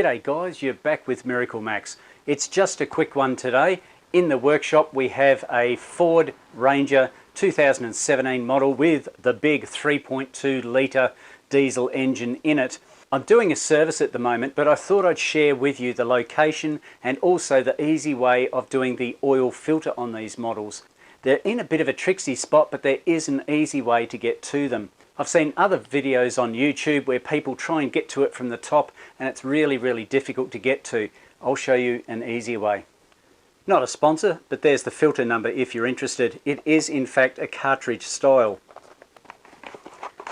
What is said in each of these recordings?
G'day guys, you're back with MiracleMAX. It's just a quick one today. In the workshop we have a Ford Ranger 2017 model with the big 3.2 litre diesel engine in it. I'm doing a service at the moment, but I thought I'd share with you the location and also the easy way of doing the oil filter on these models. They're in a bit of a tricksy spot, but there is an easy way to get to them. I've seen other videos on YouTube where people try and get to it from the top, and it's really difficult to get to. I'll show you an easier way. Not a sponsor, but there's the filter number if you're interested. It is in fact a cartridge style,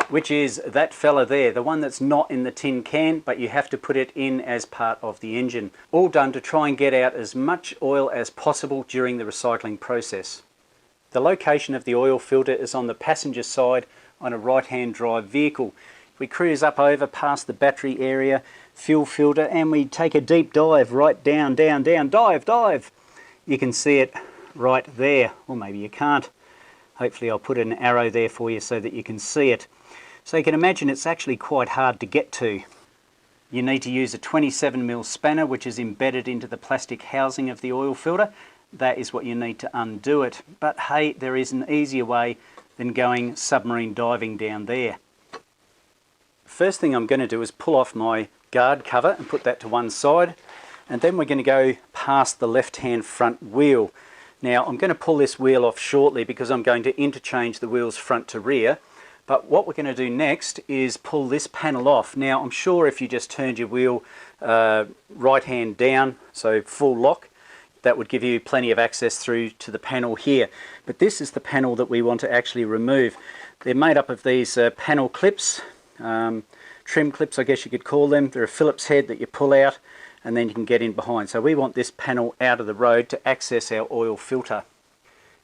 which is that fella there, the one that's not in the tin can, but you have to put it in as part of the engine. All done to try and get out as much oil as possible during the recycling process. The location of the oil filter is on the passenger side on a right-hand drive vehicle. If we cruise up over past the battery area, fuel filter, and we take a deep dive right down, dive! You can see it right there, or maybe you can't. Hopefully I'll put an arrow there for you so that you can see it. So you can imagine it's actually quite hard to get to. You need to use a 27mm spanner, which is embedded into the plastic housing of the oil filter. That is what you need to undo it. But hey, there is an easier way than going submarine diving down there. First thing I'm going to do is pull off my guard cover and put that to one side, and then we're going to go past the left-hand front wheel. Now I'm going to pull this wheel off shortly because I'm going to interchange the wheels front to rear. But what we're going to do next is pull this panel off. Now I'm sure if you just turned your wheel right hand down, so full lock, that would give you plenty of access through to the panel here. But this is the panel that we want to actually remove. They're made up of these panel clips, trim clips I guess you could call them. They're a Phillips head that you pull out and then you can get in behind. So we want this panel out of the road to access our oil filter.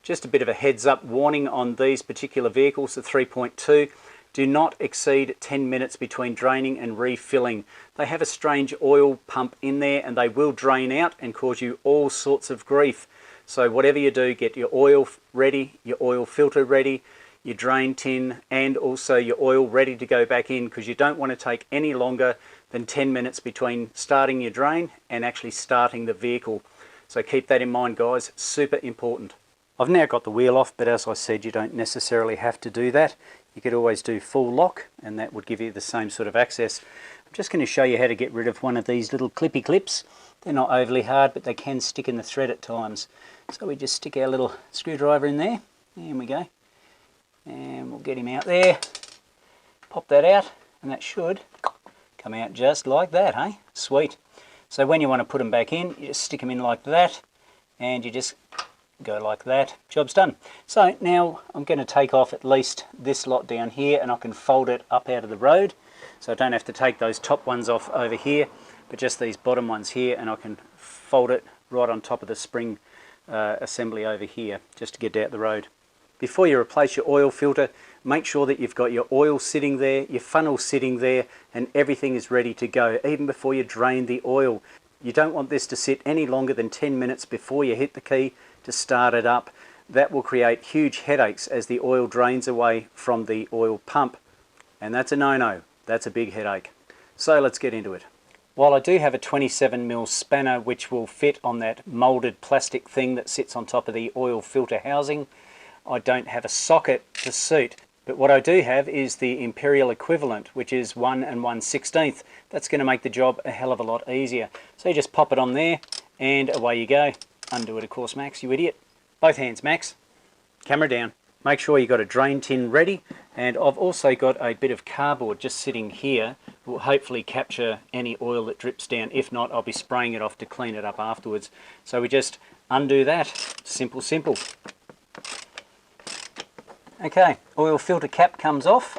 Just a bit of a heads up warning on these particular vehicles, the 3.2. Do not exceed 10 minutes between draining and refilling. They have a strange oil pump in there and they will drain out and cause you all sorts of grief. So whatever you do, get your oil ready, your oil filter ready, your drain tin, and also your oil ready to go back in, because you don't want to take any longer than 10 minutes between starting your drain and actually starting the vehicle. So keep that in mind guys, super important. I've now got the wheel off, but as I said, you don't necessarily have to do that. You could always do full lock and that would give you the same sort of access. I'm just going to show you how to get rid of one of these little clippy clips. They're not overly hard, but they can stick in the thread at times. So we just stick our little screwdriver in there. There we go. And we'll get him out there. Pop that out and that should come out just like that, hey? Sweet. So when you want to put them back in, you just stick them in like that and you just go like that. Job's done. So now I'm going to take off at least this lot down here and I can fold it up out of the road, so I don't have to take those top ones off over here, but just these bottom ones here, and I can fold it right on top of the spring assembly over here just to get out the road. Before you replace your oil filter, make sure that you've got your oil sitting there, your funnel sitting there, and everything is ready to go even before you drain the oil. You don't want this to sit any longer than 10 minutes before you hit the key to start it up. That will create huge headaches as the oil drains away from the oil pump, and that's a no-no. That's a big headache. So let's get into it. While I do have a 27mm spanner which will fit on that moulded plastic thing that sits on top of the oil filter housing, I don't have a socket to suit. But what I do have is the imperial equivalent, which is 1 1/16. That's going to make the job a hell of a lot easier. So you just pop it on there and away you go. Undo it of course, Max, you idiot. Both hands, Max. Camera down. Make sure you've got a drain tin ready, and I've also got a bit of cardboard just sitting here. Will hopefully capture any oil that drips down. If not, I'll be spraying it off to clean it up afterwards. So we just undo that. Simple. Okay, oil filter cap comes off,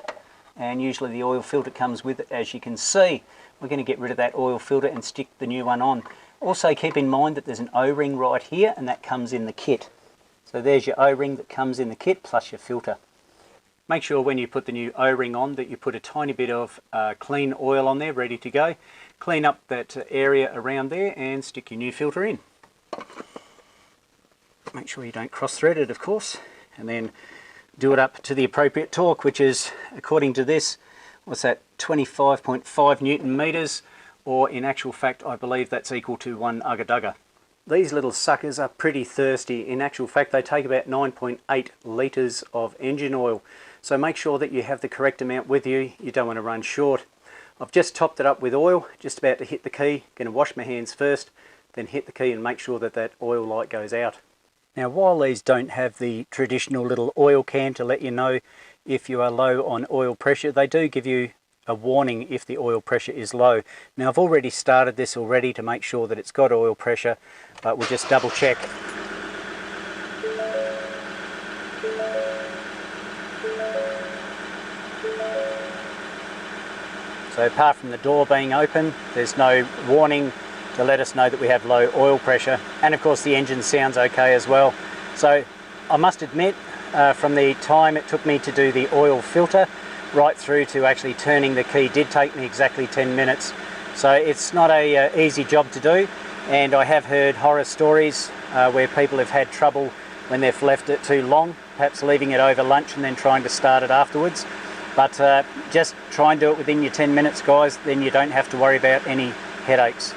and usually the oil filter comes with it, as you can see. We're going to get rid of that oil filter and stick the new one on. Also keep in mind that there's an O-ring right here, and that comes in the kit. So there's your O-ring that comes in the kit plus your filter. Make sure when you put the new O-ring on that you put a tiny bit of clean oil on there ready to go. Clean up that area around there and stick your new filter in. Make sure you don't cross-thread it of course, and then do it up to the appropriate torque, which is, according to this, what's that, 25.5 Newton meters, or in actual fact I believe that's equal to 1 ugga-dugga. These little suckers are pretty thirsty. In actual fact they take about 9.8 litres of engine oil, so make sure that you have the correct amount with you. You don't want to run short. I've just topped it up with oil, just about to hit the key. Going to wash my hands first, then hit the key and make sure that that oil light goes out. Now while these don't have the traditional little oil can to let you know if you are low on oil pressure, they do give you a warning if the oil pressure is low. Now I've already started this already to make sure that it's got oil pressure, but we'll just double check. So apart from the door being open, there's no warning to let us know that we have low oil pressure, and of course the engine sounds okay as well. So I must admit, from the time it took me to do the oil filter right through to actually turning the key did take me exactly 10 minutes. So it's not a easy job to do, and I have heard horror stories where people have had trouble when they've left it too long, perhaps leaving it over lunch and then trying to start it afterwards. But just try and do it within your 10 minutes, guys, then you don't have to worry about any headaches.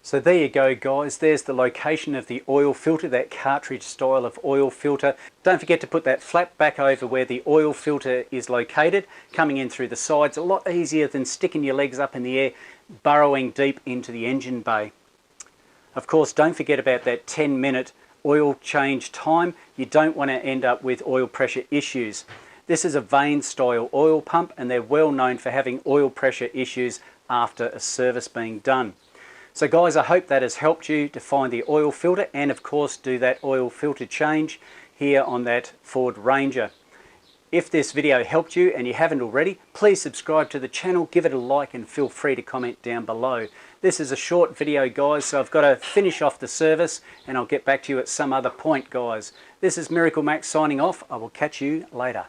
So there you go, guys, there's the location of the oil filter, that cartridge style of oil filter. Don't forget to put that flap back over where the oil filter is located, coming in through the sides. A lot easier than sticking your legs up in the air, burrowing deep into the engine bay. Of course, don't forget about that 10-minute oil change time. You don't want to end up with oil pressure issues. This is a vane style oil pump, and they're well known for having oil pressure issues after a service being done. So guys, I hope that has helped you to find the oil filter and of course do that oil filter change here on that Ford Ranger. If this video helped you and you haven't already, please subscribe to the channel, give it a like and feel free to comment down below. This is a short video, guys, so I've got to finish off the service and I'll get back to you at some other point, guys. This is MiracleMAX signing off. I will catch you later.